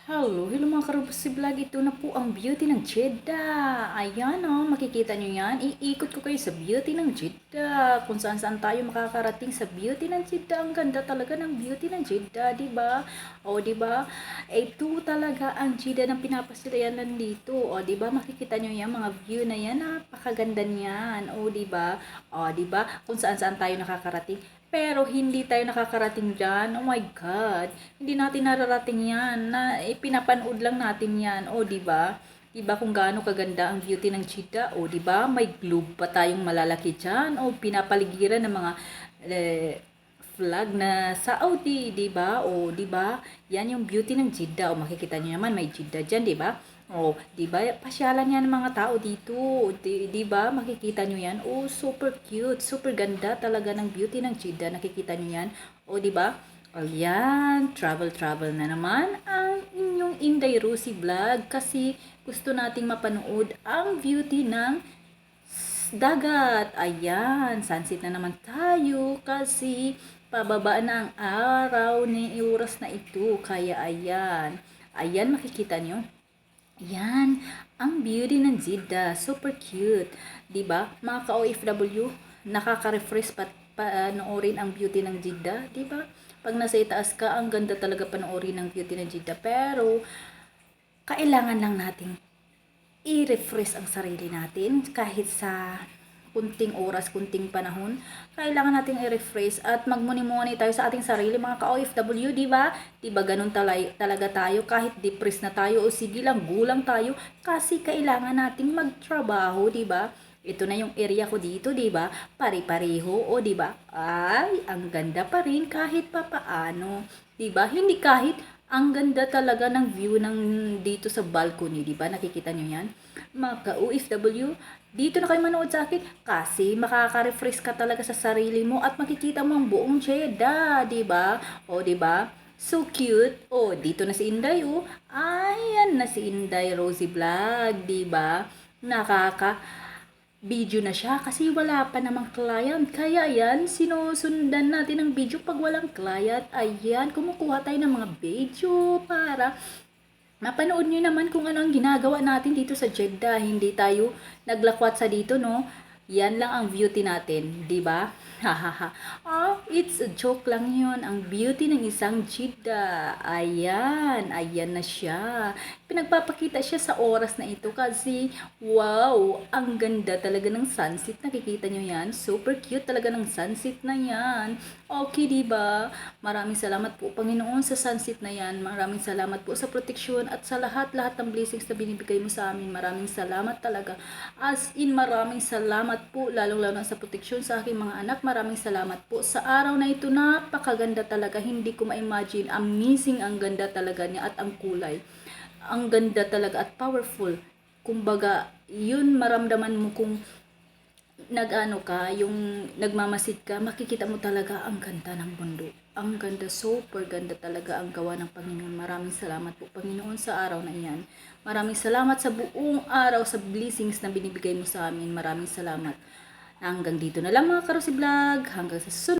Hello mga karubusi vlog. Ito na po ang beauty ng Jeddah. Ayan makikita nyo yan. Iikot ko kayo sa beauty ng Jeddah. Kung saan saan tayo makakarating sa beauty ng Jeddah. Ang ganda talaga ng beauty ng Jeddah, diba? O, diba? Ito talaga ang Jeddah ng pinapasyalan dito. O, diba? Makikita nyo yan, mga view na yan. Napakaganda niyan. O, diba? O, diba? Kung saan saan tayo nakakarating. Pero hindi tayo nakakarating dyan. Oh my God. Hindi natin nararating yan. Pinapanood lang natin yan. O, diba? Diba kung gaano kaganda ang beauty ng Jeddah? O, diba? May globe pa tayong malalaki dyan. O, pinapaligiran ng mga flag na Saudi, diba? O, diba? Yan yung beauty ng Jeddah. O, makikita niyo naman, may Jeddah dyan, diba? Oh, 'di ba? Pasyalan 'yan ng mga tao dito. 'Di ba? Makikita nyo 'yan. Oh, super cute, super ganda talaga ng beauty ng Jeddah. Nakikita nyo 'yan. Oh, 'di ba? Ayan, travel na naman ang inyong Inday Rosie vlog kasi gusto nating mapanood ang beauty ng dagat. Ayan, sunset na naman tayo kasi pababa na ang araw ni oras na ito. Kaya ayan. Ayan, makikita nyo. Yan, ang beauty ng Jeddah, super cute. 'Di ba? Mga ka-OFW, nakaka-refresh panoorin ang beauty ng Jeddah, 'di ba? Pag nasa itaas ka, ang ganda talaga panoorin ng beauty ng Jeddah. Pero kailangan lang nating i-refresh ang sarili natin kahit sa kunting oras, kunting panahon. Kailangan nating i-refresh at magmuni-muni tayo sa ating sarili, mga ka-OFW, di ba? Di ba ganun talaga tayo kahit depressed na tayo o sige lang, gulang tayo kasi kailangan nating magtrabaho, di ba? Ito na yung area ko dito, di ba? Pare-pareho, o di ba? Ay, ang ganda pa rin kahit papaano. Di ba? Hindi kahit ang ganda talaga ng view ng dito sa balcony, di ba? Nakikita niyo 'yan? Mga ka-OFW, dito na kayo manood sa akin kasi makaka-refresh ka talaga sa sarili mo at makikita mo ang buong Jeddah, di ba? O, di ba? So cute. O, dito na si Inday, oh. Ayan na si Inday Rosie Vlog, di ba? Nakaka video na siya kasi wala pa namang client. Kaya yan, sinusundan natin ang video pag walang client. Ayan, kumukuha tayo ng mga video para mapanood nyo naman kung ano ang ginagawa natin dito sa Jeddah. Hindi tayo naglakwat sa dito, no? Yan lang ang beauty natin, di ba? Hahaha. It's a joke lang yun. Ang beauty ng isang Jeddah. Ayan, ayan na siya. Pinagpapakita siya sa oras na ito kasi wow, ang ganda talaga ng sunset. Nakikita nyo yan? Super cute talaga ng sunset na yan. Okay, di ba? Maraming salamat po, Panginoon, sa sunset na yan. Maraming salamat po sa proteksyon at sa lahat-lahat ng blessings na binibigay mo sa amin. Maraming salamat talaga. As in, maraming salamat po, lalong-lalo sa proteksyon sa aking mga anak. Maraming salamat po. Sa araw na ito, napakaganda talaga. Hindi ko ma-imagine. Amazing ang ganda talaga niya at ang kulay. Ang ganda talaga at powerful. Kumbaga, yun maramdaman mo kung nag-ano ka, yung nagmamasid ka, makikita mo talaga ang ganda ng mundo. Ang ganda, super ganda talaga ang gawa ng Panginoon. Maraming salamat po, Panginoon, sa araw na iyan. Maraming salamat sa buong araw, sa blessings na binibigay mo sa amin. Maraming salamat. Hanggang dito na lang mga Karusi Vlog. Hanggang sa susunod.